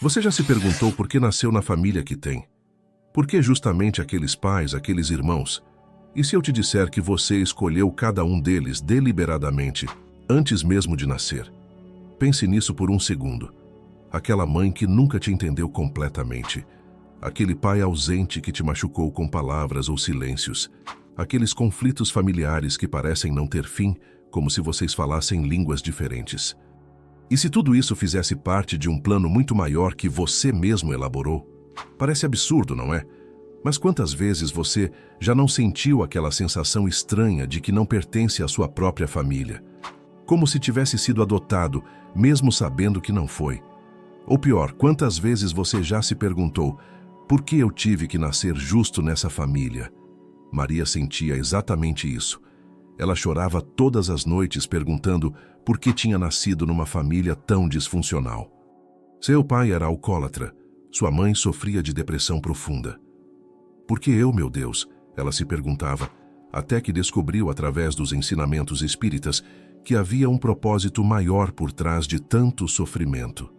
Você já se perguntou por que nasceu na família que tem? Por que justamente aqueles pais, aqueles irmãos? E se eu te disser que você escolheu cada um deles deliberadamente, antes mesmo de nascer? Pense nisso por um segundo. Aquela mãe que nunca te entendeu completamente. Aquele pai ausente que te machucou com palavras ou silêncios. Aqueles conflitos familiares que parecem não ter fim, como se vocês falassem línguas diferentes. E se tudo isso fizesse parte de um plano muito maior que você mesmo elaborou? Parece absurdo, não é? Mas quantas vezes você já não sentiu aquela sensação estranha de que não pertence à sua própria família? Como se tivesse sido adotado, mesmo sabendo que não foi. Ou pior, quantas vezes você já se perguntou: por que eu tive que nascer justo nessa família? Maria sentia exatamente isso. Ela chorava todas as noites perguntando por que tinha nascido numa família tão disfuncional. Seu pai era alcoólatra, sua mãe sofria de depressão profunda. Por que eu, meu Deus? Ela se perguntava, até que descobriu através dos ensinamentos espíritas que havia um propósito maior por trás de tanto sofrimento.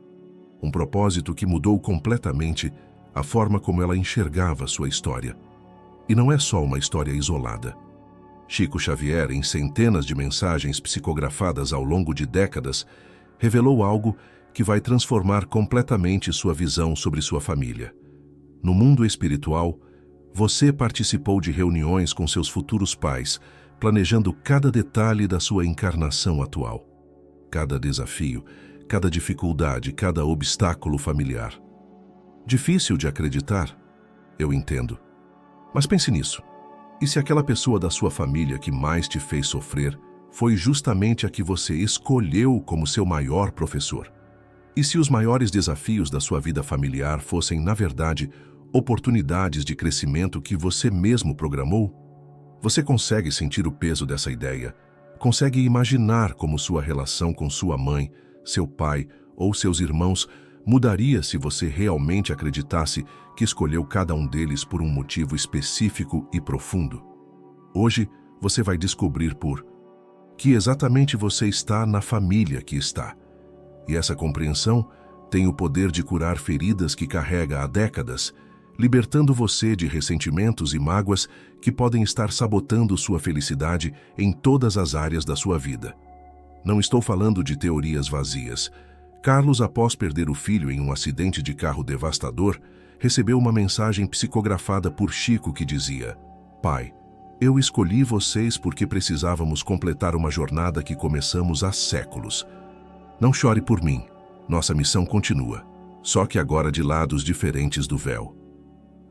Um propósito que mudou completamente a forma como ela enxergava sua história. E não é só uma história isolada. Chico Xavier, em centenas de mensagens psicografadas ao longo de décadas, revelou algo que vai transformar completamente sua visão sobre sua família. No mundo espiritual, você participou de reuniões com seus futuros pais, planejando cada detalhe da sua encarnação atual. Cada desafio, cada dificuldade, cada obstáculo familiar. Difícil de acreditar? Eu entendo. Mas pense nisso. E se aquela pessoa da sua família que mais te fez sofrer foi justamente a que você escolheu como seu maior professor? E se os maiores desafios da sua vida familiar fossem, na verdade, oportunidades de crescimento que você mesmo programou? Você consegue sentir o peso dessa ideia? Consegue imaginar como sua relação com sua mãe, seu pai ou seus irmãos mudaria se você realmente acreditasse que escolheu cada um deles por um motivo específico e profundo? Hoje, você vai descobrir que exatamente você está na família que está. E essa compreensão tem o poder de curar feridas que carrega há décadas, libertando você de ressentimentos e mágoas que podem estar sabotando sua felicidade em todas as áreas da sua vida. Não estou falando de teorias vazias. Carlos, após perder o filho em um acidente de carro devastador, recebeu uma mensagem psicografada por Chico que dizia: Pai, eu escolhi vocês porque precisávamos completar uma jornada que começamos há séculos. Não chore por mim, nossa missão continua, só que agora de lados diferentes do véu.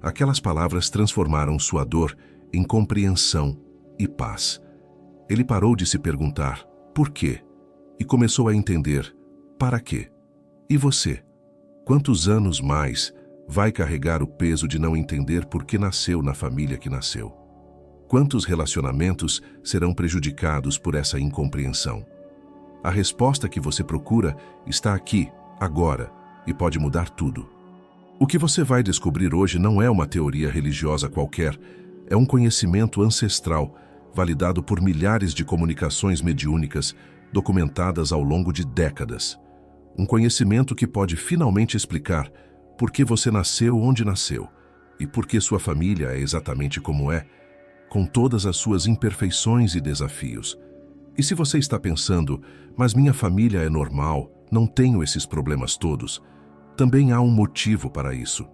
Aquelas palavras transformaram sua dor em compreensão e paz. Ele parou de se perguntar por quê e começou a entender para quê. E você? Quantos anos mais vai carregar o peso de não entender por que nasceu na família que nasceu? Quantos relacionamentos serão prejudicados por essa incompreensão? A resposta que você procura está aqui, agora, e pode mudar tudo. O que você vai descobrir hoje não é uma teoria religiosa qualquer, é um conhecimento ancestral, validado por milhares de comunicações mediúnicas, documentadas ao longo de décadas. Um conhecimento que pode finalmente explicar por que você nasceu onde nasceu e por que sua família é exatamente como é, com todas as suas imperfeições e desafios. E se você está pensando, mas minha família é normal, não tenho esses problemas todos, também há um motivo para isso.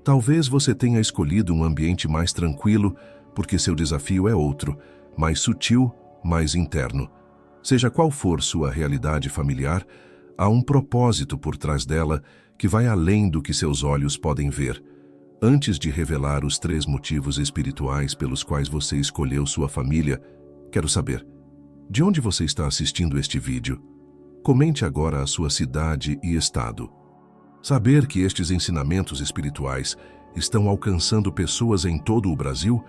Talvez você tenha escolhido um ambiente mais tranquilo porque seu desafio é outro, mais sutil, mais interno. Seja qual for sua realidade familiar, há um propósito por trás dela que vai além do que seus olhos podem ver. Antes de revelar os 3 motivos espirituais pelos quais você escolheu sua família, quero saber, de onde você está assistindo este vídeo? Comente agora a sua cidade e estado. Saber que estes ensinamentos espirituais estão alcançando pessoas em todo o Brasil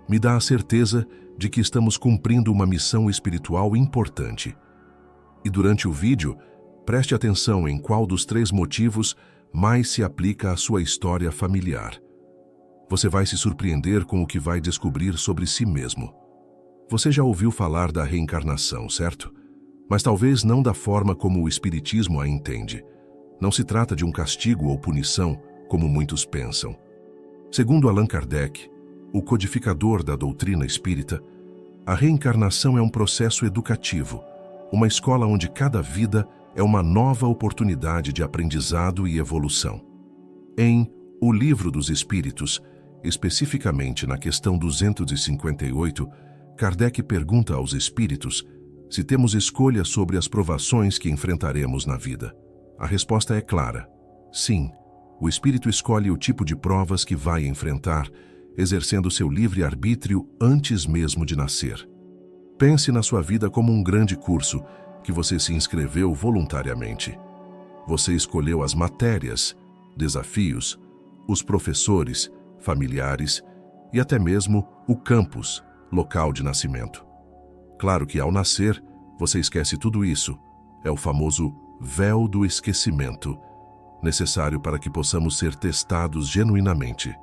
me dá a certeza de que estamos cumprindo uma missão espiritual importante. E durante o vídeo, preste atenção em qual dos 3 motivos mais se aplica à sua história familiar. Você vai se surpreender com o que vai descobrir sobre si mesmo. Você já ouviu falar da reencarnação, certo? Mas talvez não da forma como o Espiritismo a entende. Não se trata de um castigo ou punição, como muitos pensam. Segundo Allan Kardec, o codificador da doutrina espírita, a reencarnação é um processo educativo, uma escola onde cada vida é uma nova oportunidade de aprendizado e evolução. Em O Livro dos Espíritos, especificamente na questão 258, Kardec pergunta aos espíritos se temos escolha sobre as provações que enfrentaremos na vida. A resposta é clara: sim, o espírito escolhe o tipo de provas que vai enfrentar, exercendo seu livre-arbítrio antes mesmo de nascer. Pense na sua vida como um grande curso que você se inscreveu voluntariamente. Você escolheu as matérias, desafios, os professores, familiares e até mesmo o campus, local de nascimento. Claro que ao nascer, você esquece tudo isso. É o famoso véu do esquecimento, necessário para que possamos ser testados genuinamente.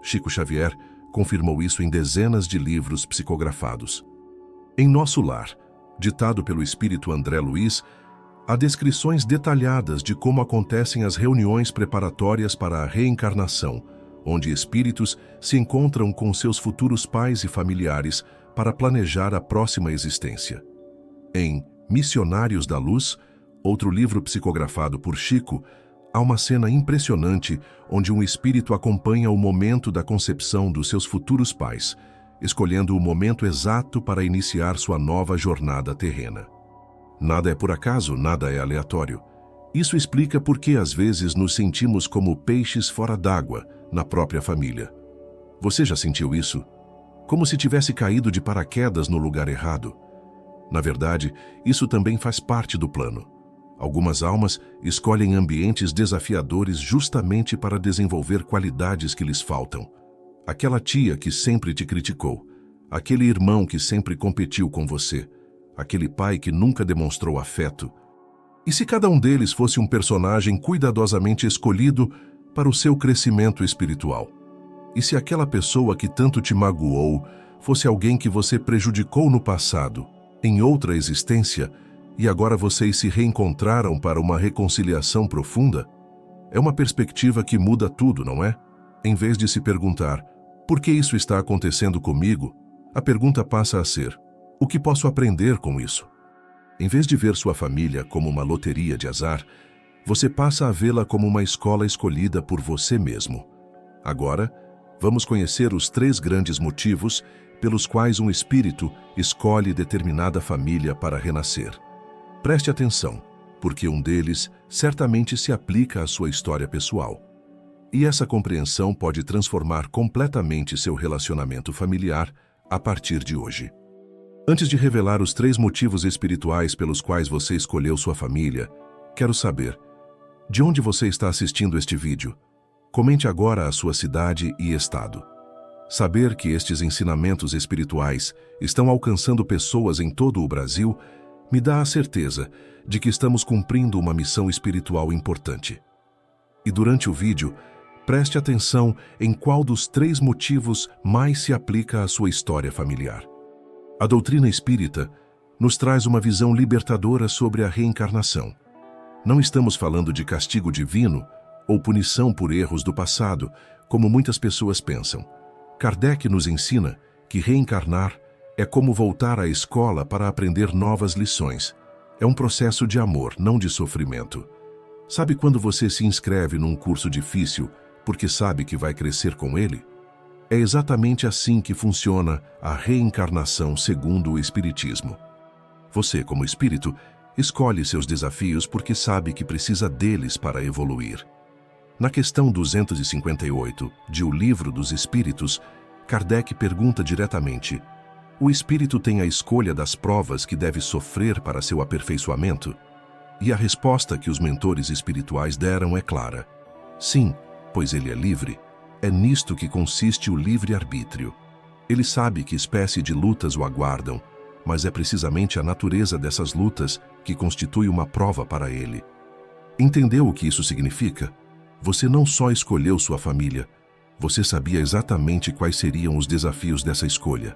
Chico Xavier confirmou isso em dezenas de livros psicografados. Em Nosso Lar, ditado pelo espírito André Luiz, há descrições detalhadas de como acontecem as reuniões preparatórias para a reencarnação, onde espíritos se encontram com seus futuros pais e familiares para planejar a próxima existência. Em Missionários da Luz, outro livro psicografado por Chico, há uma cena impressionante onde um espírito acompanha o momento da concepção dos seus futuros pais, escolhendo o momento exato para iniciar sua nova jornada terrena. Nada é por acaso, nada é aleatório. Isso explica por que às vezes nos sentimos como peixes fora d'água na própria família. Você já sentiu isso? Como se tivesse caído de paraquedas no lugar errado. Na verdade, isso também faz parte do plano. Algumas almas escolhem ambientes desafiadores justamente para desenvolver qualidades que lhes faltam. Aquela tia que sempre te criticou, aquele irmão que sempre competiu com você, aquele pai que nunca demonstrou afeto. E se cada um deles fosse um personagem cuidadosamente escolhido para o seu crescimento espiritual? E se aquela pessoa que tanto te magoou fosse alguém que você prejudicou no passado, em outra existência, e agora vocês se reencontraram para uma reconciliação profunda? É uma perspectiva que muda tudo, não é? Em vez de se perguntar, por que isso está acontecendo comigo? A pergunta passa a ser, o que posso aprender com isso? Em vez de ver sua família como uma loteria de azar, você passa a vê-la como uma escola escolhida por você mesmo. Agora, vamos conhecer os 3 grandes motivos pelos quais um espírito escolhe determinada família para renascer. Preste atenção, porque um deles certamente se aplica à sua história pessoal. E essa compreensão pode transformar completamente seu relacionamento familiar a partir de hoje. Antes de revelar os 3 motivos espirituais pelos quais você escolheu sua família, quero saber, de onde você está assistindo este vídeo? Comente agora a sua cidade e estado. Saber que estes ensinamentos espirituais estão alcançando pessoas em todo o Brasil me dá a certeza de que estamos cumprindo uma missão espiritual importante. E durante o vídeo, preste atenção em qual dos 3 motivos mais se aplica à sua história familiar. A doutrina espírita nos traz uma visão libertadora sobre a reencarnação. Não estamos falando de castigo divino ou punição por erros do passado, como muitas pessoas pensam. Kardec nos ensina que reencarnar é como voltar à escola para aprender novas lições. É um processo de amor, não de sofrimento. Sabe quando você se inscreve num curso difícil porque sabe que vai crescer com ele? É exatamente assim que funciona a reencarnação segundo o Espiritismo. Você, como espírito, escolhe seus desafios porque sabe que precisa deles para evoluir. Na questão 258 de O Livro dos Espíritos, Kardec pergunta diretamente: o espírito tem a escolha das provas que deve sofrer para seu aperfeiçoamento? E a resposta que os mentores espirituais deram é clara: sim, pois ele é livre. É nisto que consiste o livre-arbítrio. Ele sabe que espécie de lutas o aguardam, mas é precisamente a natureza dessas lutas que constitui uma prova para ele. Entendeu o que isso significa? Você não só escolheu sua família, você sabia exatamente quais seriam os desafios dessa escolha.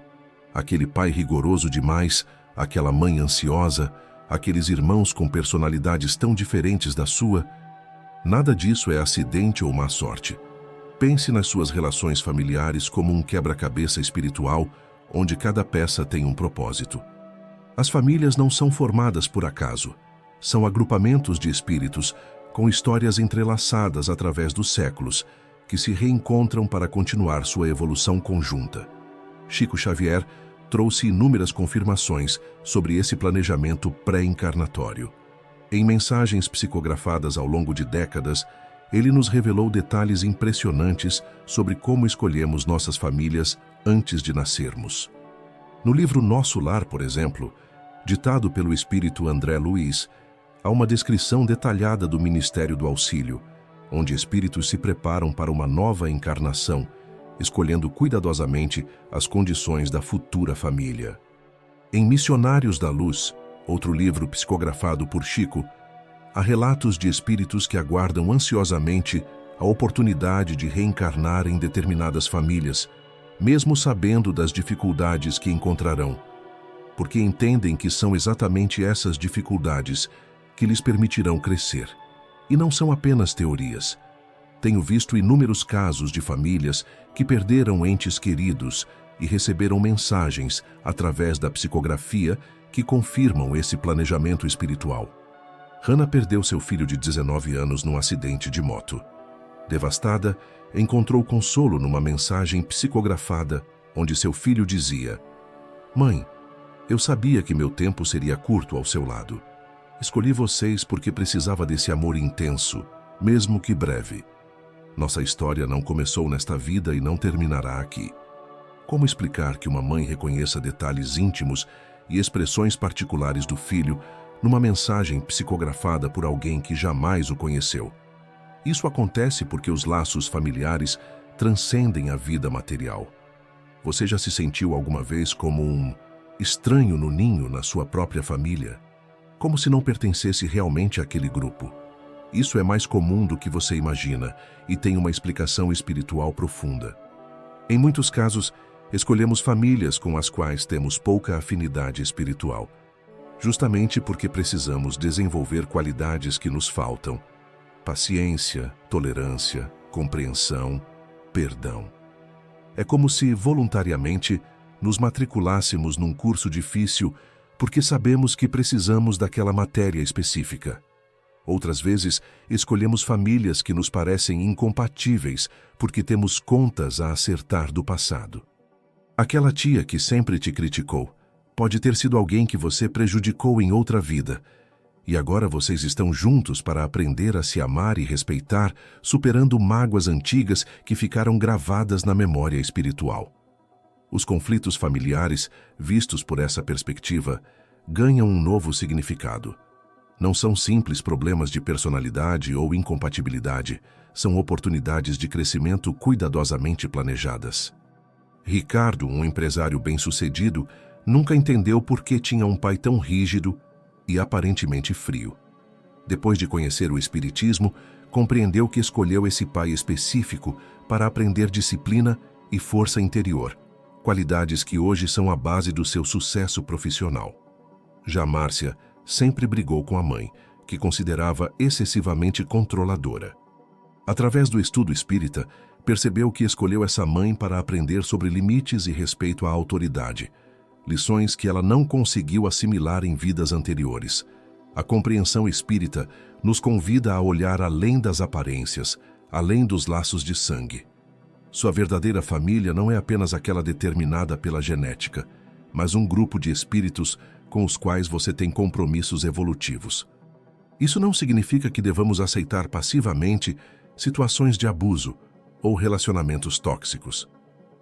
Aquele pai rigoroso demais, aquela mãe ansiosa, aqueles irmãos com personalidades tão diferentes da sua, Nada disso é acidente ou má sorte. Pense nas suas relações familiares como um quebra-cabeça espiritual, onde cada peça tem um propósito. As famílias não são formadas por acaso. São agrupamentos de espíritos com histórias entrelaçadas através dos séculos, que se reencontram para continuar sua evolução conjunta. Chico Xavier trouxe inúmeras confirmações sobre esse planejamento pré-encarnatório. Em mensagens psicografadas ao longo de décadas, ele nos revelou detalhes impressionantes sobre como escolhemos nossas famílias antes de nascermos. No livro Nosso Lar, por exemplo, ditado pelo espírito André Luiz, há uma descrição detalhada do Ministério do Auxílio, onde espíritos se preparam para uma nova encarnação, escolhendo cuidadosamente as condições da futura família. Em Missionários da Luz, outro livro psicografado por Chico, há relatos de espíritos que aguardam ansiosamente a oportunidade de reencarnar em determinadas famílias, mesmo sabendo das dificuldades que encontrarão, porque entendem que são exatamente essas dificuldades que lhes permitirão crescer. E não são apenas teorias. Tenho visto inúmeros casos de famílias que perderam entes queridos e receberam mensagens através da psicografia que confirmam esse planejamento espiritual. Hannah perdeu seu filho de 19 anos num acidente de moto. Devastada, encontrou consolo numa mensagem psicografada onde seu filho dizia: "Mãe, eu sabia que meu tempo seria curto ao seu lado. Escolhi vocês porque precisava desse amor intenso, mesmo que breve. Nossa história não começou nesta vida e não terminará aqui." Como explicar que uma mãe reconheça detalhes íntimos e expressões particulares do filho numa mensagem psicografada por alguém que jamais o conheceu? Isso acontece porque os laços familiares transcendem a vida material. Você já se sentiu alguma vez como um estranho no ninho na sua própria família? Como se não pertencesse realmente àquele grupo? Isso é mais comum do que você imagina e tem uma explicação espiritual profunda. Em muitos casos, escolhemos famílias com as quais temos pouca afinidade espiritual, justamente porque precisamos desenvolver qualidades que nos faltam: paciência, tolerância, compreensão, perdão. É como se, voluntariamente, nos matriculássemos num curso difícil porque sabemos que precisamos daquela matéria específica. Outras vezes, escolhemos famílias que nos parecem incompatíveis porque temos contas a acertar do passado. Aquela tia que sempre te criticou pode ter sido alguém que você prejudicou em outra vida, e agora vocês estão juntos para aprender a se amar e respeitar, superando mágoas antigas que ficaram gravadas na memória espiritual. Os conflitos familiares, vistos por essa perspectiva, ganham um novo significado. Não são simples problemas de personalidade ou incompatibilidade, são oportunidades de crescimento cuidadosamente planejadas. Ricardo, um empresário bem-sucedido, nunca entendeu por que tinha um pai tão rígido e aparentemente frio. Depois de conhecer o Espiritismo, compreendeu que escolheu esse pai específico para aprender disciplina e força interior, qualidades que hoje são a base do seu sucesso profissional. Já Márcia sempre brigou com a mãe, que considerava excessivamente controladora. Através do estudo espírita, percebeu que escolheu essa mãe para aprender sobre limites e respeito à autoridade, lições que ela não conseguiu assimilar em vidas anteriores. A compreensão espírita nos convida a olhar além das aparências, além dos laços de sangue. Sua verdadeira família não é apenas aquela determinada pela genética, mas um grupo de espíritos com os quais você tem compromissos evolutivos. Isso não significa que devamos aceitar passivamente situações de abuso ou relacionamentos tóxicos.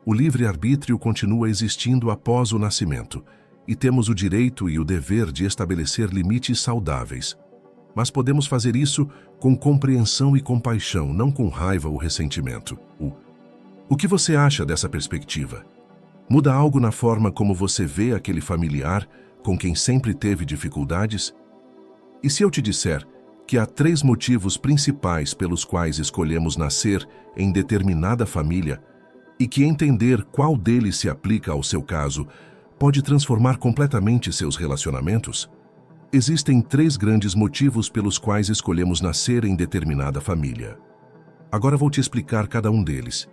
O livre-arbítrio continua existindo após o nascimento, e temos o direito e o dever de estabelecer limites saudáveis. Mas podemos fazer isso com compreensão e compaixão, não com raiva ou ressentimento. O que você acha dessa perspectiva? Muda algo na forma como você vê aquele familiar com quem sempre teve dificuldades? E se eu te disser que há 3 motivos principais pelos quais escolhemos nascer em determinada família e que entender qual deles se aplica ao seu caso pode transformar completamente seus relacionamentos? Existem 3 grandes motivos pelos quais escolhemos nascer em determinada família. Agora vou te explicar cada um deles,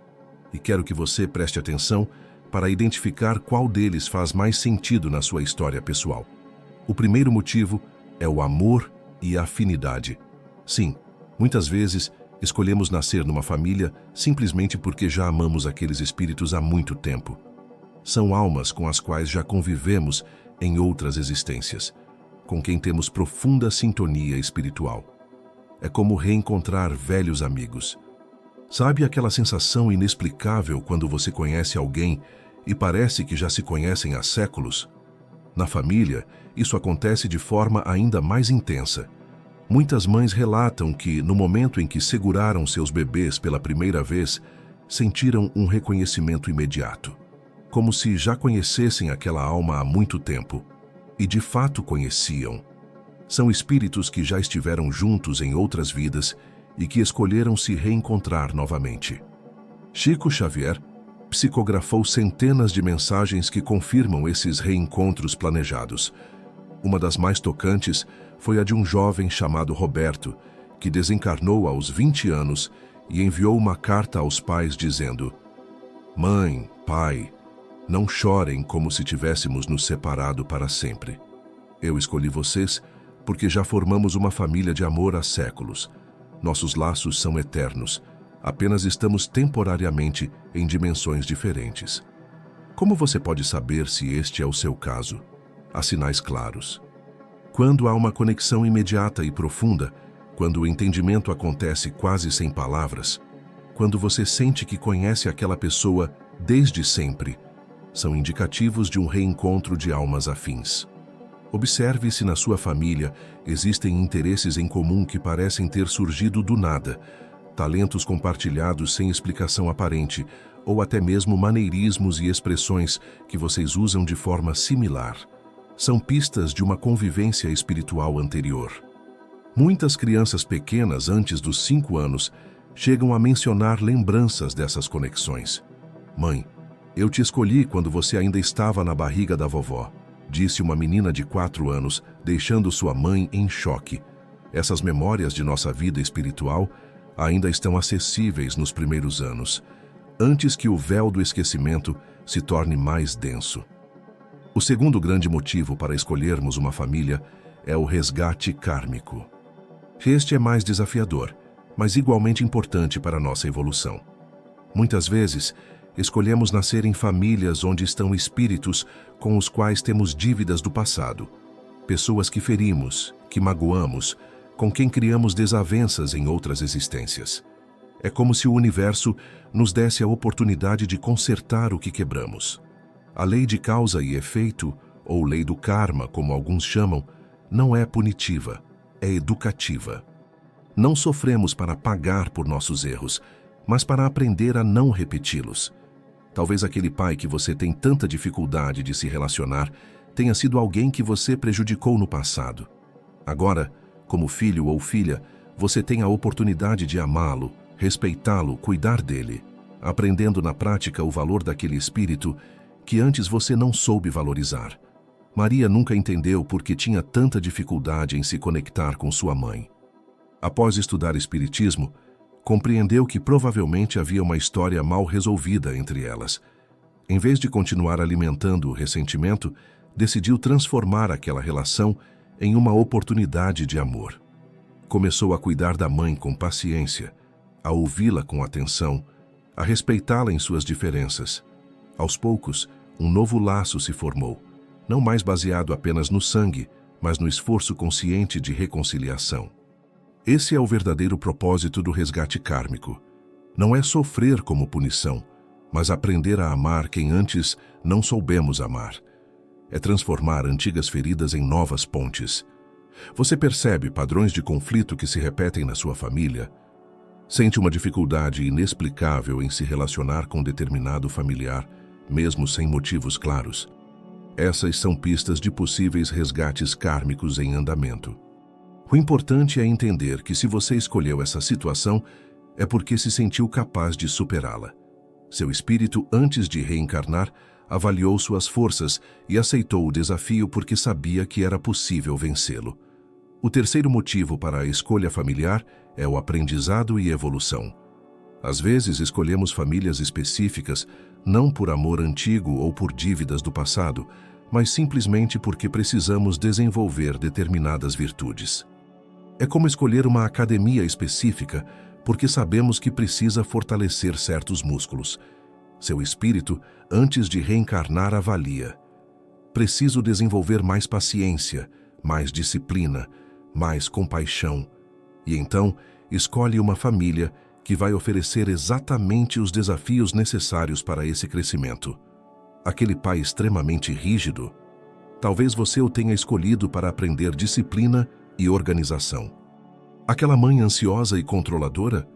e quero que você preste atenção para identificar qual deles faz mais sentido na sua história pessoal. O primeiro motivo é o amor e a afinidade. Sim, muitas vezes escolhemos nascer numa família simplesmente porque já amamos aqueles espíritos há muito tempo. São almas com as quais já convivemos em outras existências, com quem temos profunda sintonia espiritual. É como reencontrar velhos amigos. Sabe aquela sensação inexplicável quando você conhece alguém e parece que já se conhecem há séculos? Na família, isso acontece de forma ainda mais intensa. Muitas mães relatam que, no momento em que seguraram seus bebês pela primeira vez, sentiram um reconhecimento imediato, como se já conhecessem aquela alma há muito tempo. E de fato conheciam. São espíritos que já estiveram juntos em outras vidas e que escolheram se reencontrar novamente. Chico Xavier psicografou centenas de mensagens que confirmam esses reencontros planejados. Uma das mais tocantes foi a de um jovem chamado Roberto, que desencarnou aos 20 anos e enviou uma carta aos pais dizendo: "Mãe, pai, não chorem como se tivéssemos nos separado para sempre. Eu escolhi vocês porque já formamos uma família de amor há séculos. Nossos laços são eternos. Apenas estamos temporariamente em dimensões diferentes. Como você pode saber se este é o seu caso? Há sinais claros. Quando há uma conexão imediata e profunda, quando o entendimento acontece quase sem palavras, quando você sente que conhece aquela pessoa desde sempre, são indicativos de um reencontro de almas afins. Observe se na sua família existem interesses em comum que parecem ter surgido do nada, talentos compartilhados sem explicação aparente, ou até mesmo maneirismos e expressões que vocês usam de forma similar. São pistas de uma convivência espiritual anterior. Muitas crianças pequenas, antes dos 5 anos, chegam a mencionar lembranças dessas conexões. "Mãe, eu te escolhi quando você ainda estava na barriga da vovó", disse uma menina de 4 anos, deixando sua mãe em choque. Essas memórias de nossa vida espiritual ainda estão acessíveis nos primeiros anos, antes que o véu do esquecimento se torne mais denso. O segundo grande motivo para escolhermos uma família é o resgate kármico. Este é mais desafiador, mas igualmente importante para a nossa evolução. Muitas vezes, escolhemos nascer em famílias onde estão espíritos com os quais temos dívidas do passado, pessoas que ferimos, que magoamos, com quem criamos desavenças em outras existências. É como se o universo nos desse a oportunidade de consertar o que quebramos. A lei de causa e efeito, ou lei do karma, como alguns chamam, não é punitiva, é educativa. Não sofremos para pagar por nossos erros, mas para aprender a não repeti-los. Talvez aquele pai que você tem tanta dificuldade de se relacionar tenha sido alguém que você prejudicou no passado. Agora, como filho ou filha, você tem a oportunidade de amá-lo, respeitá-lo, cuidar dele, aprendendo na prática o valor daquele espírito que antes você não soube valorizar. Maria nunca entendeu por que tinha tanta dificuldade em se conectar com sua mãe. Após estudar espiritismo, compreendeu que provavelmente havia uma história mal resolvida entre elas. Em vez de continuar alimentando o ressentimento, decidiu transformar aquela relação em uma oportunidade de amor. Começou a cuidar da mãe com paciência, a ouvi-la com atenção, a respeitá-la em suas diferenças. Aos poucos, um novo laço se formou, não mais baseado apenas no sangue, mas no esforço consciente de reconciliação. Esse é o verdadeiro propósito do resgate kármico. Não é sofrer como punição, mas aprender a amar quem antes não soubemos amar. É transformar antigas feridas em novas pontes. Você percebe padrões de conflito que se repetem na sua família? Sente uma dificuldade inexplicável em se relacionar com determinado familiar, mesmo sem motivos claros? Essas são pistas de possíveis resgates kármicos em andamento. O importante é entender que se você escolheu essa situação, é porque se sentiu capaz de superá-la. Seu espírito, antes de reencarnar, avaliou suas forças e aceitou o desafio porque sabia que era possível vencê-lo. O terceiro motivo para a escolha familiar é o aprendizado e evolução. Às vezes escolhemos famílias específicas não por amor antigo ou por dívidas do passado, mas simplesmente porque precisamos desenvolver determinadas virtudes. É como escolher uma academia específica porque sabemos que precisa fortalecer certos músculos. Seu espírito, antes de reencarnar, avalia: preciso desenvolver mais paciência, mais disciplina, mais compaixão. E então, escolhe uma família que vai oferecer exatamente os desafios necessários para esse crescimento. Aquele pai extremamente rígido, talvez você o tenha escolhido para aprender disciplina e organização. Aquela mãe ansiosa e controladora,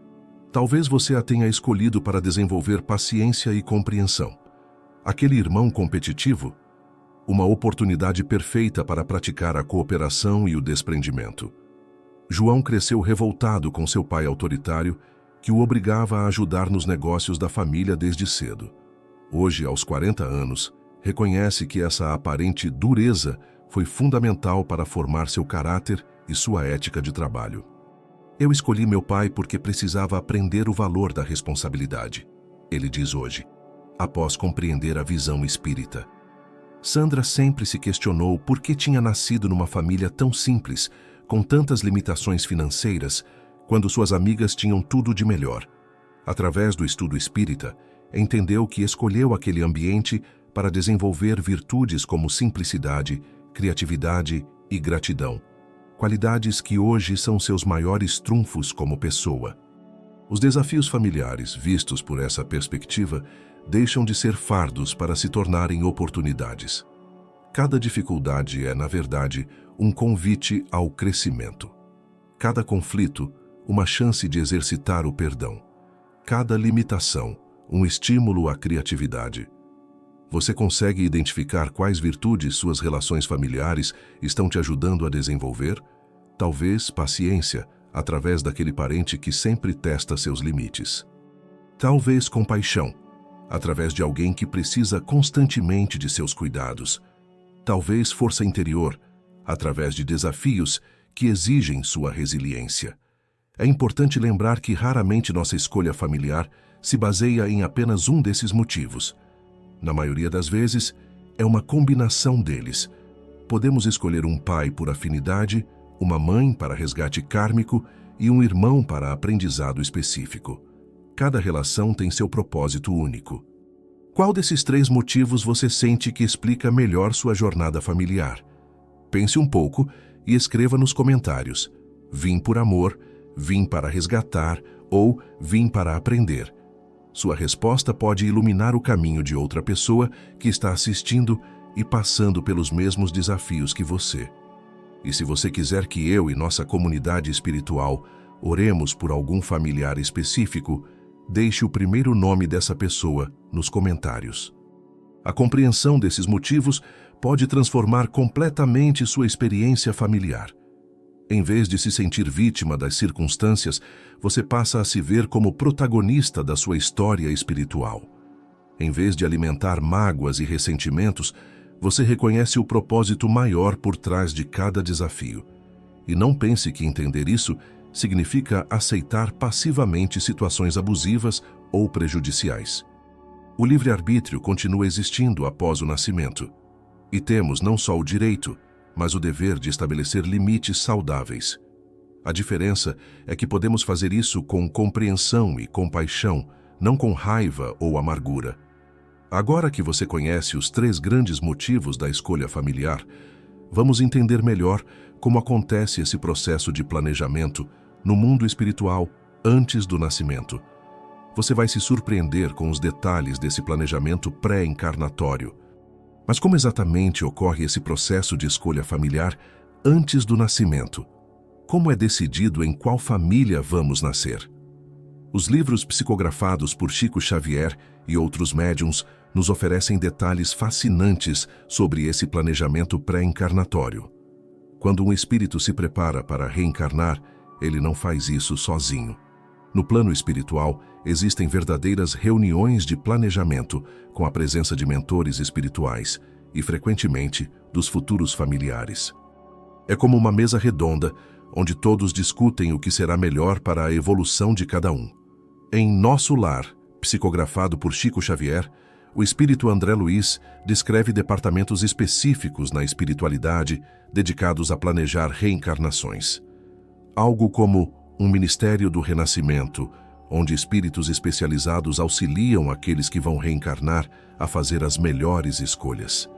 talvez você a tenha escolhido para desenvolver paciência e compreensão. Aquele irmão competitivo, uma oportunidade perfeita para praticar a cooperação e o desprendimento. João cresceu revoltado com seu pai autoritário, que o obrigava a ajudar nos negócios da família desde cedo. Hoje, aos 40 anos, reconhece que essa aparente dureza foi fundamental para formar seu caráter e sua ética de trabalho. Eu escolhi meu pai porque precisava aprender o valor da responsabilidade, ele diz hoje, após compreender a visão espírita. Sandra sempre se questionou por que tinha nascido numa família tão simples, com tantas limitações financeiras, quando suas amigas tinham tudo de melhor. Através do estudo espírita, entendeu que escolheu aquele ambiente para desenvolver virtudes como simplicidade, criatividade e gratidão, qualidades que hoje são seus maiores trunfos como pessoa. Os desafios familiares, vistos por essa perspectiva, deixam de ser fardos para se tornarem oportunidades. Cada dificuldade é, na verdade, um convite ao crescimento. Cada conflito, uma chance de exercitar o perdão. Cada limitação, um estímulo à criatividade. Você consegue identificar quais virtudes suas relações familiares estão te ajudando a desenvolver? Talvez paciência, através daquele parente que sempre testa seus limites. Talvez compaixão, através de alguém que precisa constantemente de seus cuidados. Talvez força interior, através de desafios que exigem sua resiliência. É importante lembrar que raramente nossa escolha familiar se baseia em apenas um desses motivos. Na maioria das vezes, é uma combinação deles. Podemos escolher um pai por afinidade, uma mãe para resgate kármico e um irmão para aprendizado específico. Cada relação tem seu propósito único. Qual desses três motivos você sente que explica melhor sua jornada familiar? Pense um pouco e escreva nos comentários: vim por amor, vim para resgatar ou vim para aprender. Sua resposta pode iluminar o caminho de outra pessoa que está assistindo e passando pelos mesmos desafios que você. E se você quiser que eu e nossa comunidade espiritual oremos por algum familiar específico, deixe o primeiro nome dessa pessoa nos comentários. A compreensão desses motivos pode transformar completamente sua experiência familiar. Em vez de se sentir vítima das circunstâncias, você passa a se ver como protagonista da sua história espiritual. Em vez de alimentar mágoas e ressentimentos, você reconhece o propósito maior por trás de cada desafio. E não pense que entender isso significa aceitar passivamente situações abusivas ou prejudiciais. O livre-arbítrio continua existindo após o nascimento. E temos não só o direito, mas o dever de estabelecer limites saudáveis. A diferença é que podemos fazer isso com compreensão e compaixão, não com raiva ou amargura. Agora que você conhece os três grandes motivos da escolha familiar, vamos entender melhor como acontece esse processo de planejamento no mundo espiritual antes do nascimento. Você vai se surpreender com os detalhes desse planejamento pré-encarnatório. Mas como exatamente ocorre esse processo de escolha familiar antes do nascimento? Como é decidido em qual família vamos nascer? Os livros psicografados por Chico Xavier e outros médiuns nos oferecem detalhes fascinantes sobre esse planejamento pré-encarnatório. Quando um espírito se prepara para reencarnar, ele não faz isso sozinho. No plano espiritual, existem verdadeiras reuniões de planejamento com a presença de mentores espirituais e, frequentemente, dos futuros familiares. É como uma mesa redonda, onde todos discutem o que será melhor para a evolução de cada um. Em Nosso Lar, psicografado por Chico Xavier, o espírito André Luiz descreve departamentos específicos na espiritualidade dedicados a planejar reencarnações. Algo como um Ministério do Renascimento, onde espíritos especializados auxiliam aqueles que vão reencarnar a fazer as melhores escolhas.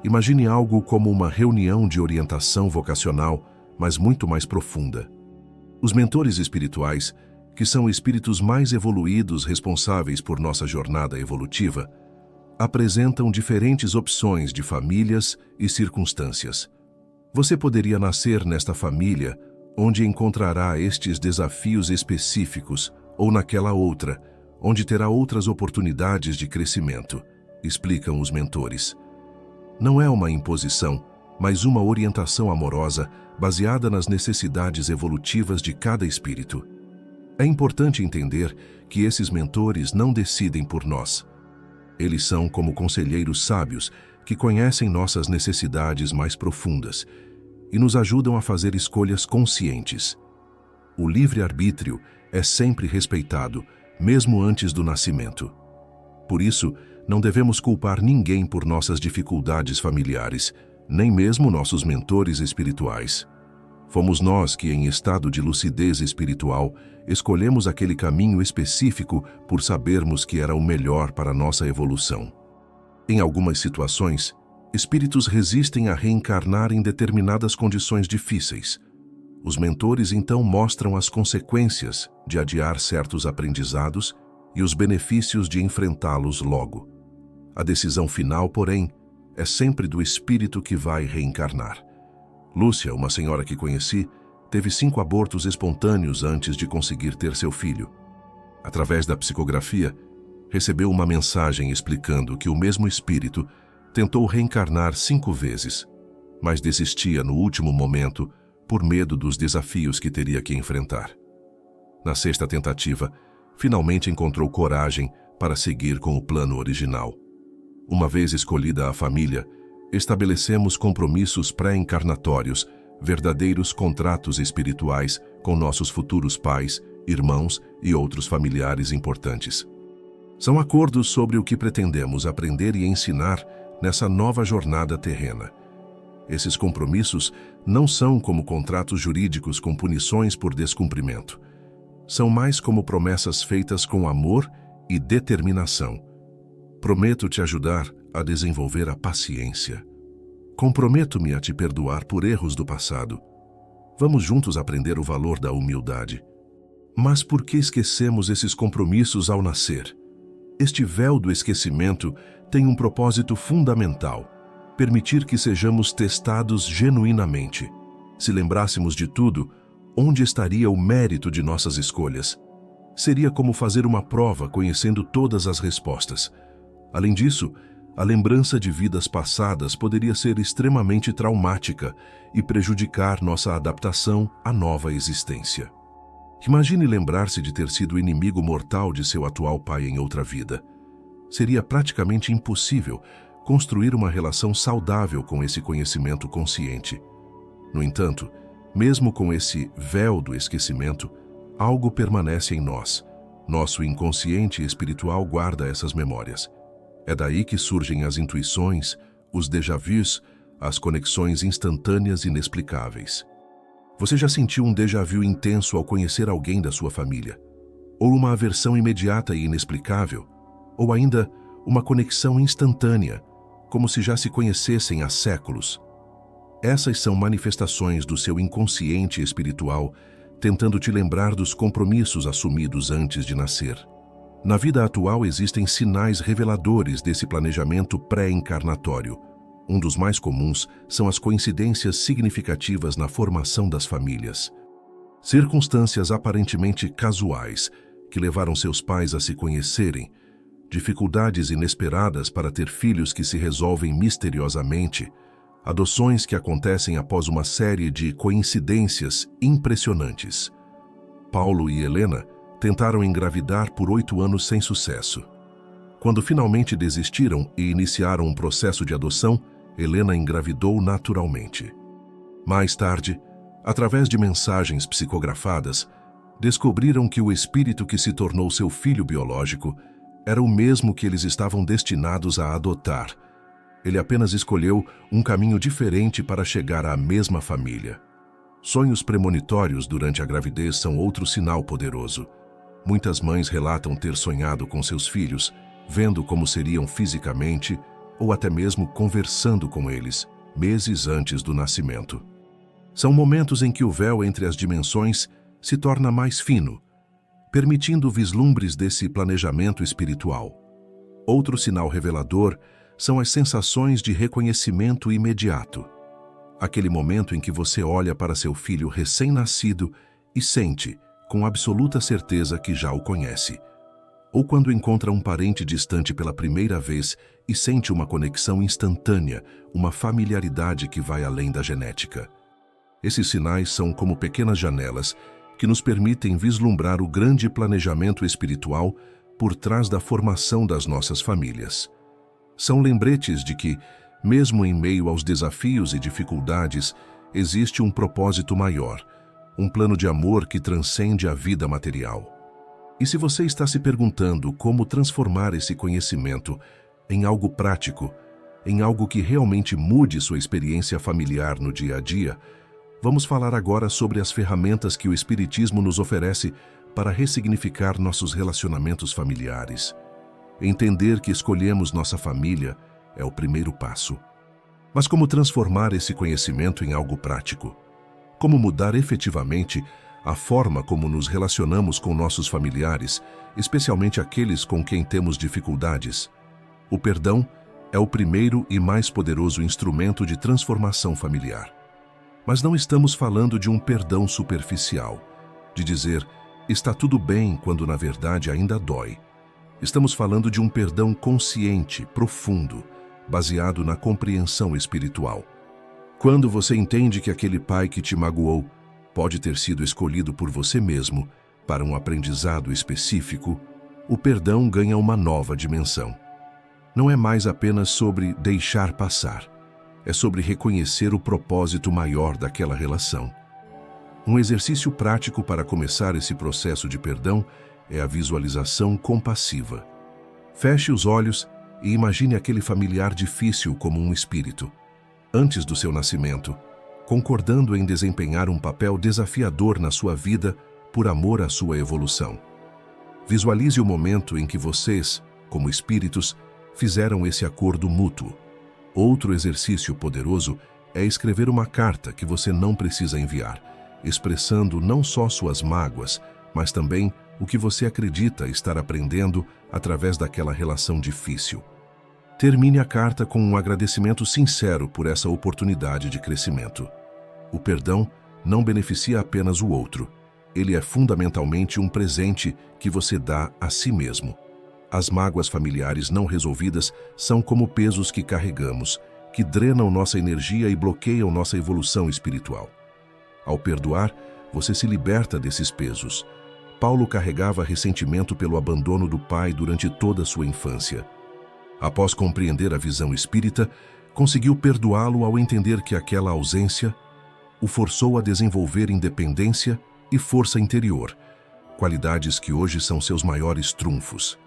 Imagine algo como uma reunião de orientação vocacional, mas muito mais profunda. Os mentores espirituais, que são espíritos mais evoluídos responsáveis por nossa jornada evolutiva, apresentam diferentes opções de famílias e circunstâncias. Você poderia nascer nesta família, onde encontrará estes desafios específicos, ou naquela outra, onde terá outras oportunidades de crescimento, explicam os mentores. Não é uma imposição, mas uma orientação amorosa baseada nas necessidades evolutivas de cada espírito. É importante entender que esses mentores não decidem por nós. Eles são como conselheiros sábios que conhecem nossas necessidades mais profundas e nos ajudam a fazer escolhas conscientes. O livre-arbítrio é sempre respeitado, mesmo antes do nascimento. Por isso, não devemos culpar ninguém por nossas dificuldades familiares, nem mesmo nossos mentores espirituais. Fomos nós que, em estado de lucidez espiritual, escolhemos aquele caminho específico por sabermos que era o melhor para nossa evolução. Em algumas situações, espíritos resistem a reencarnar em determinadas condições difíceis. Os mentores então mostram as consequências de adiar certos aprendizados e os benefícios de enfrentá-los logo. A decisão final, porém, é sempre do espírito que vai reencarnar. Lúcia, uma senhora que conheci, teve 5 abortos espontâneos antes de conseguir ter seu filho. Através da psicografia, recebeu uma mensagem explicando que o mesmo espírito tentou reencarnar 5 vezes, mas desistia no último momento por medo dos desafios que teria que enfrentar. Na 6ª tentativa, finalmente encontrou coragem para seguir com o plano original. Uma vez escolhida a família, estabelecemos compromissos pré-encarnatórios, verdadeiros contratos espirituais com nossos futuros pais, irmãos e outros familiares importantes. São acordos sobre o que pretendemos aprender e ensinar nessa nova jornada terrena. Esses compromissos não são como contratos jurídicos com punições por descumprimento. São mais como promessas feitas com amor e determinação. Prometo te ajudar a desenvolver a paciência. Comprometo-me a te perdoar por erros do passado. Vamos juntos aprender o valor da humildade. Mas por que esquecemos esses compromissos ao nascer? Este véu do esquecimento tem um propósito fundamental: permitir que sejamos testados genuinamente. Se lembrássemos de tudo, onde estaria o mérito de nossas escolhas? Seria como fazer uma prova conhecendo todas as respostas. Além disso, a lembrança de vidas passadas poderia ser extremamente traumática e prejudicar nossa adaptação à nova existência. Imagine lembrar-se de ter sido inimigo mortal de seu atual pai em outra vida. Seria praticamente impossível construir uma relação saudável com esse conhecimento consciente. No entanto, mesmo com esse véu do esquecimento, algo permanece em nós. Nosso inconsciente espiritual guarda essas memórias. É daí que surgem as intuições, os déjà-vus, as conexões instantâneas inexplicáveis. Você já sentiu um déjà-vu intenso ao conhecer alguém da sua família? Ou uma aversão imediata e inexplicável? Ou ainda uma conexão instantânea, como se já se conhecessem há séculos? Essas são manifestações do seu inconsciente espiritual, tentando te lembrar dos compromissos assumidos antes de nascer. Na vida atual existem sinais reveladores desse planejamento pré-encarnatório. Um dos mais comuns são as coincidências significativas na formação das famílias. Circunstâncias aparentemente casuais que levaram seus pais a se conhecerem, dificuldades inesperadas para ter filhos que se resolvem misteriosamente, adoções que acontecem após uma série de coincidências impressionantes. Paulo e Helena Tentaram engravidar por 8 anos sem sucesso. Quando finalmente desistiram e iniciaram um processo de adoção, Helena engravidou naturalmente. Mais tarde, através de mensagens psicografadas, descobriram que o espírito que se tornou seu filho biológico era o mesmo que eles estavam destinados a adotar. Ele apenas escolheu um caminho diferente para chegar à mesma família. Sonhos premonitórios durante a gravidez são outro sinal poderoso. Muitas mães relatam ter sonhado com seus filhos, vendo como seriam fisicamente ou até mesmo conversando com eles, meses antes do nascimento. São momentos em que o véu entre as dimensões se torna mais fino, permitindo vislumbres desse planejamento espiritual. Outro sinal revelador são as sensações de reconhecimento imediato. Aquele momento em que você olha para seu filho recém-nascido e sente, com absoluta certeza, que já o conhece. Ou quando encontra um parente distante pela primeira vez e sente uma conexão instantânea, uma familiaridade que vai além da genética. Esses sinais são como pequenas janelas que nos permitem vislumbrar o grande planejamento espiritual por trás da formação das nossas famílias. São lembretes de que, mesmo em meio aos desafios e dificuldades, existe um propósito maior, um plano de amor que transcende a vida material. E se você está se perguntando como transformar esse conhecimento em algo prático, em algo que realmente mude sua experiência familiar no dia a dia, vamos falar agora sobre as ferramentas que o Espiritismo nos oferece para ressignificar nossos relacionamentos familiares. Entender que escolhemos nossa família é o primeiro passo. Mas como transformar esse conhecimento em algo prático? Como mudar efetivamente a forma como nos relacionamos com nossos familiares, especialmente aqueles com quem temos dificuldades? O perdão é o primeiro e mais poderoso instrumento de transformação familiar. Mas não estamos falando de um perdão superficial, de dizer, está tudo bem quando na verdade ainda dói. Estamos falando de um perdão consciente, profundo, baseado na compreensão espiritual. Quando você entende que aquele pai que te magoou pode ter sido escolhido por você mesmo para um aprendizado específico, o perdão ganha uma nova dimensão. Não é mais apenas sobre deixar passar, é sobre reconhecer o propósito maior daquela relação. Um exercício prático para começar esse processo de perdão é a visualização compassiva. Feche os olhos e imagine aquele familiar difícil como um espírito, antes do seu nascimento, concordando em desempenhar um papel desafiador na sua vida por amor à sua evolução. Visualize o momento em que vocês, como espíritos, fizeram esse acordo mútuo. Outro exercício poderoso é escrever uma carta que você não precisa enviar, expressando não só suas mágoas, mas também o que você acredita estar aprendendo através daquela relação difícil. Termine a carta com um agradecimento sincero por essa oportunidade de crescimento. O perdão não beneficia apenas o outro. Ele é fundamentalmente um presente que você dá a si mesmo. As mágoas familiares não resolvidas são como pesos que carregamos, que drenam nossa energia e bloqueiam nossa evolução espiritual. Ao perdoar, você se liberta desses pesos. Paulo carregava ressentimento pelo abandono do pai durante toda a sua infância. Após compreender a visão espírita, conseguiu perdoá-lo ao entender que aquela ausência o forçou a desenvolver independência e força interior, qualidades que hoje são seus maiores trunfos.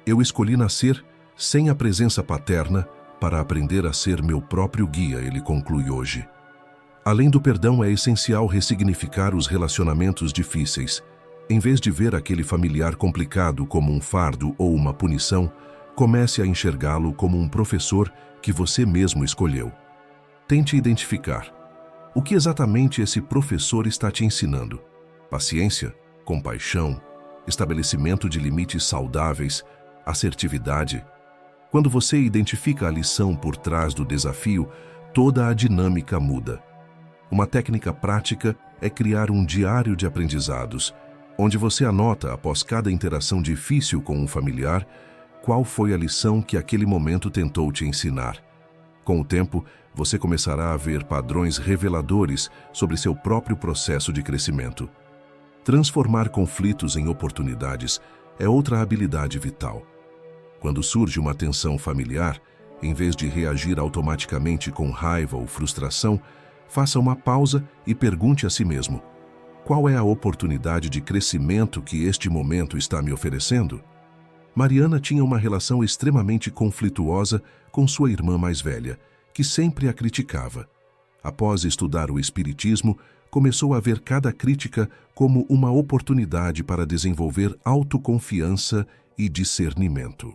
Eu escolhi nascer sem a presença paterna para aprender a ser meu próprio guia, ele conclui hoje. Além do perdão, é essencial ressignificar os relacionamentos difíceis. Em vez de ver aquele familiar complicado como um fardo ou uma punição, comece a enxergá-lo como um professor que você mesmo escolheu. Tente identificar o que exatamente esse professor está te ensinando. Paciência, compaixão, estabelecimento de limites saudáveis, assertividade. Quando você identifica a lição por trás do desafio, toda a dinâmica muda. Uma técnica prática é criar um diário de aprendizados, onde você anota, após cada interação difícil com um familiar, qual foi a lição que aquele momento tentou te ensinar. Com o tempo, você começará a ver padrões reveladores sobre seu próprio processo de crescimento. Transformar conflitos em oportunidades é outra habilidade vital. Quando surge uma tensão familiar, em vez de reagir automaticamente com raiva ou frustração, faça uma pausa e pergunte a si mesmo: qual é a oportunidade de crescimento que este momento está me oferecendo? Mariana tinha uma relação extremamente conflituosa com sua irmã mais velha, que sempre a criticava. Após estudar o Espiritismo, começou a ver cada crítica como uma oportunidade para desenvolver autoconfiança e discernimento.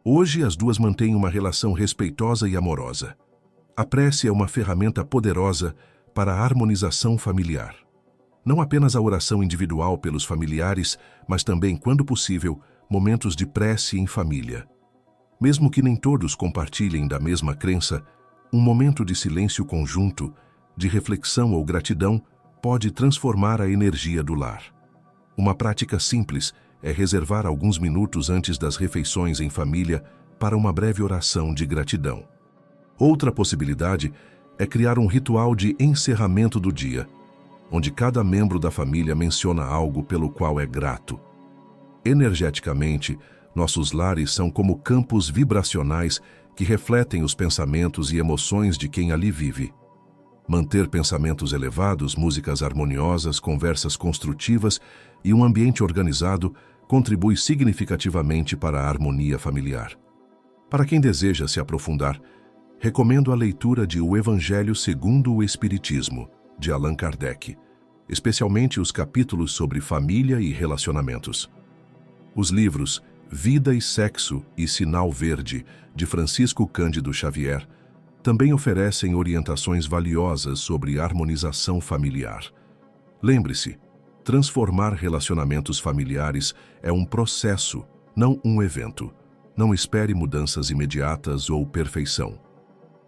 Hoje, as duas mantêm uma relação respeitosa e amorosa. A prece é uma ferramenta poderosa para a harmonização familiar. Não apenas a oração individual pelos familiares, mas também, quando possível, momentos de prece em família. Mesmo que nem todos compartilhem da mesma crença, um momento de silêncio conjunto, de reflexão ou gratidão, pode transformar a energia do lar. Uma prática simples é reservar alguns minutos antes das refeições em família para uma breve oração de gratidão. Outra possibilidade é criar um ritual de encerramento do dia, onde cada membro da família menciona algo pelo qual é grato. Energeticamente, nossos lares são como campos vibracionais que refletem os pensamentos e emoções de quem ali vive. Manter pensamentos elevados, músicas harmoniosas, conversas construtivas e um ambiente organizado contribui significativamente para a harmonia familiar. Para quem deseja se aprofundar, recomendo a leitura de O Evangelho segundo o Espiritismo, de Allan Kardec, especialmente os capítulos sobre família e relacionamentos. Os livros Vida e Sexo e Sinal Verde, de Francisco Cândido Xavier, também oferecem orientações valiosas sobre harmonização familiar. Lembre-se, transformar relacionamentos familiares é um processo, não um evento. Não espere mudanças imediatas ou perfeição.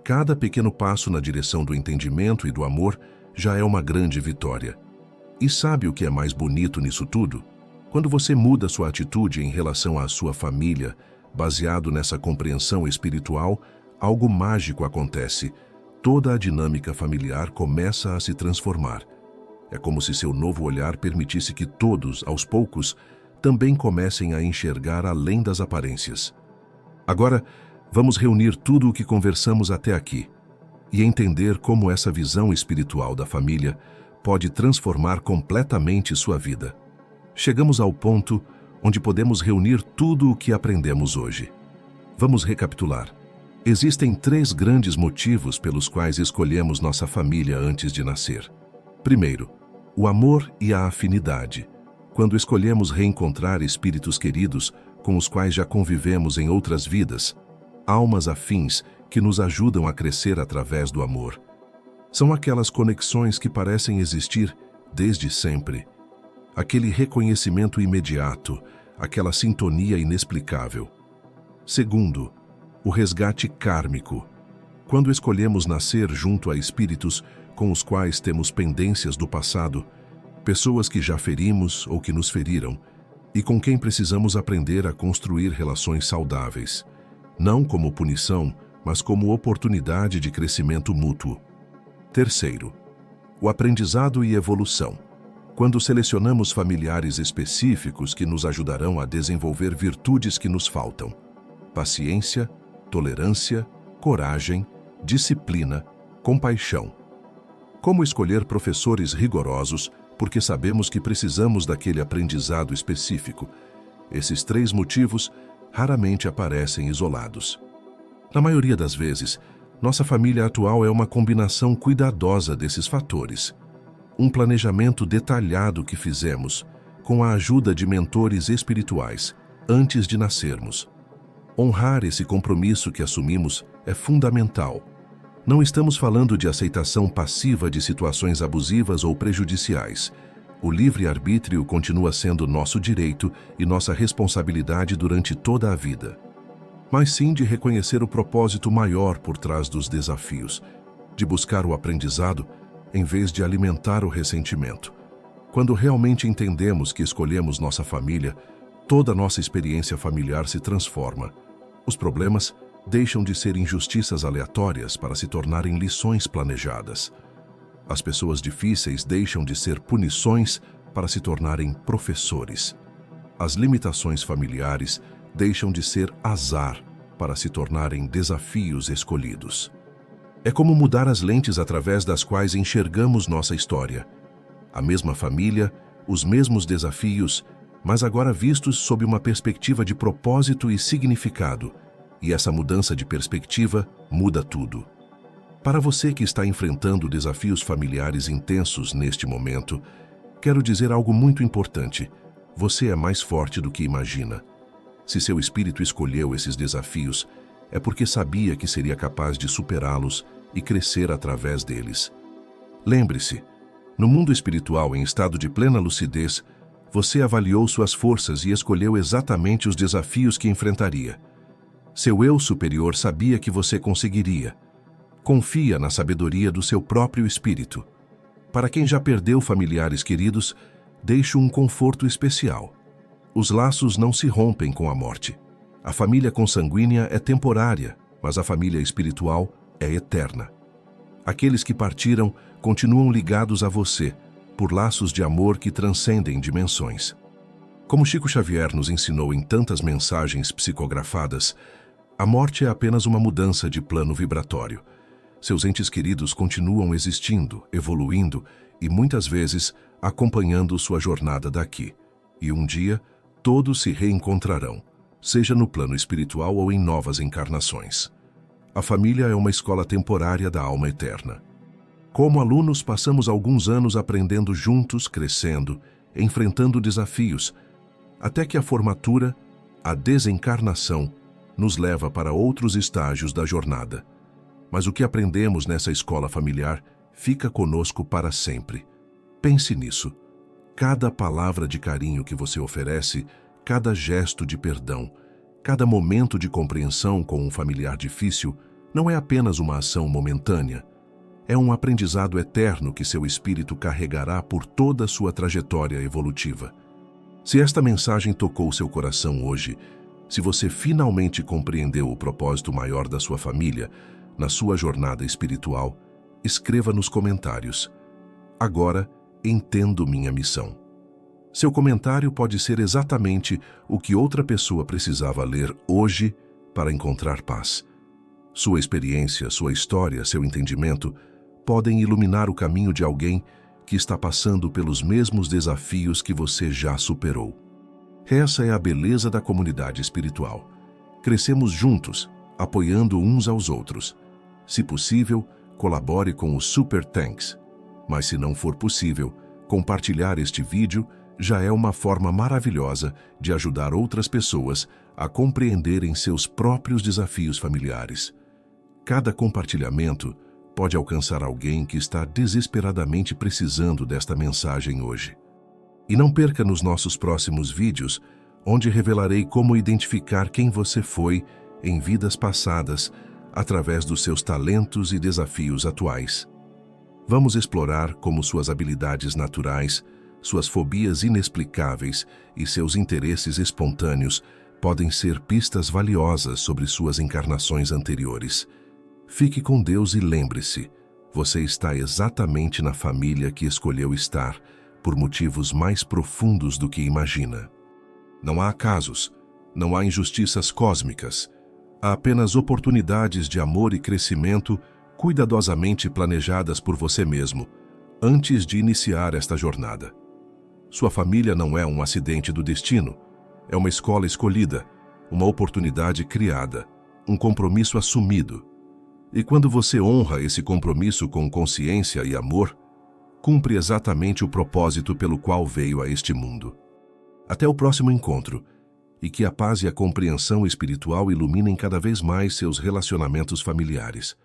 Cada pequeno passo na direção do entendimento e do amor já é uma grande vitória. E sabe o que é mais bonito nisso tudo? Quando você muda sua atitude em relação à sua família, baseado nessa compreensão espiritual, algo mágico acontece. Toda a dinâmica familiar começa a se transformar. É como se seu novo olhar permitisse que todos, aos poucos, também comecem a enxergar além das aparências. Agora, vamos reunir tudo o que conversamos até aqui e entender como essa visão espiritual da família pode transformar completamente sua vida. Chegamos ao ponto onde podemos reunir tudo o que aprendemos hoje. Vamos recapitular. Existem 3 grandes motivos pelos quais escolhemos nossa família antes de nascer. Primeiro, o amor e a afinidade. Quando escolhemos reencontrar espíritos queridos com os quais já convivemos em outras vidas, almas afins que nos ajudam a crescer através do amor. São aquelas conexões que parecem existir desde sempre. Aquele reconhecimento imediato, aquela sintonia inexplicável. Segundo, o resgate kármico. Quando escolhemos nascer junto a espíritos com os quais temos pendências do passado, pessoas que já ferimos ou que nos feriram, e com quem precisamos aprender a construir relações saudáveis, não como punição, mas como oportunidade de crescimento mútuo. Terceiro, o aprendizado e evolução. Quando selecionamos familiares específicos que nos ajudarão a desenvolver virtudes que nos faltam: paciência, tolerância, coragem, disciplina, compaixão. Como escolher professores rigorosos, porque sabemos que precisamos daquele aprendizado específico? Esses 3 motivos raramente aparecem isolados. Na maioria das vezes, nossa família atual é uma combinação cuidadosa desses fatores. Um planejamento detalhado que fizemos, com a ajuda de mentores espirituais, antes de nascermos. Honrar esse compromisso que assumimos é fundamental. Não estamos falando de aceitação passiva de situações abusivas ou prejudiciais. O livre-arbítrio continua sendo nosso direito e nossa responsabilidade durante toda a vida. Mas sim de reconhecer o propósito maior por trás dos desafios, de buscar o aprendizado em vez de alimentar o ressentimento. Quando realmente entendemos que escolhemos nossa família, toda nossa experiência familiar se transforma. Os problemas deixam de ser injustiças aleatórias para se tornarem lições planejadas. As pessoas difíceis deixam de ser punições para se tornarem professores. As limitações familiares deixam de ser azar para se tornarem desafios escolhidos. É como mudar as lentes através das quais enxergamos nossa história. A mesma família, os mesmos desafios, mas agora vistos sob uma perspectiva de propósito e significado. E essa mudança de perspectiva muda tudo. Para você que está enfrentando desafios familiares intensos neste momento, quero dizer algo muito importante. Você é mais forte do que imagina. Se seu espírito escolheu esses desafios, é porque sabia que seria capaz de superá-los e crescer através deles. Lembre-se, no mundo espiritual em estado de plena lucidez, você avaliou suas forças e escolheu exatamente os desafios que enfrentaria. Seu eu superior sabia que você conseguiria. Confia na sabedoria do seu próprio espírito. Para quem já perdeu familiares queridos, deixo um conforto especial. Os laços não se rompem com a morte. A família consanguínea é temporária, mas a família espiritual é eterna. Aqueles que partiram continuam ligados a você, por laços de amor que transcendem dimensões. Como Chico Xavier nos ensinou em tantas mensagens psicografadas, a morte é apenas uma mudança de plano vibratório. Seus entes queridos continuam existindo, evoluindo e muitas vezes acompanhando sua jornada daqui. E um dia, todos se reencontrarão, seja no plano espiritual ou em novas encarnações. A família é uma escola temporária da alma eterna. Como alunos, passamos alguns anos aprendendo juntos, crescendo, enfrentando desafios, até que a formatura, a desencarnação, nos leva para outros estágios da jornada. Mas o que aprendemos nessa escola familiar fica conosco para sempre. Pense nisso. Cada palavra de carinho que você oferece, cada gesto de perdão, cada momento de compreensão com um familiar difícil, não é apenas uma ação momentânea. É um aprendizado eterno que seu espírito carregará por toda a sua trajetória evolutiva. Se esta mensagem tocou seu coração hoje, se você finalmente compreendeu o propósito maior da sua família, na sua jornada espiritual, escreva nos comentários: "Agora entendo minha missão." Seu comentário pode ser exatamente o que outra pessoa precisava ler hoje para encontrar paz. Sua experiência, sua história, seu entendimento podem iluminar o caminho de alguém que está passando pelos mesmos desafios que você já superou. Essa é a beleza da comunidade espiritual. Crescemos juntos, apoiando uns aos outros. Se possível, colabore com o Super Thanks. Mas se não for possível, compartilhar este vídeo já é uma forma maravilhosa de ajudar outras pessoas a compreenderem seus próprios desafios familiares. Cada compartilhamento pode alcançar alguém que está desesperadamente precisando desta mensagem hoje. E não perca nos nossos próximos vídeos, onde revelarei como identificar quem você foi em vidas passadas através dos seus talentos e desafios atuais. Vamos explorar como suas habilidades naturais, suas fobias inexplicáveis e seus interesses espontâneos podem ser pistas valiosas sobre suas encarnações anteriores. Fique com Deus e lembre-se, você está exatamente na família que escolheu estar, por motivos mais profundos do que imagina. Não há acasos, não há injustiças cósmicas, há apenas oportunidades de amor e crescimento cuidadosamente planejadas por você mesmo, antes de iniciar esta jornada. Sua família não é um acidente do destino, é uma escola escolhida, uma oportunidade criada, um compromisso assumido. E quando você honra esse compromisso com consciência e amor, cumpre exatamente o propósito pelo qual veio a este mundo. Até o próximo encontro, e que a paz e a compreensão espiritual iluminem cada vez mais seus relacionamentos familiares.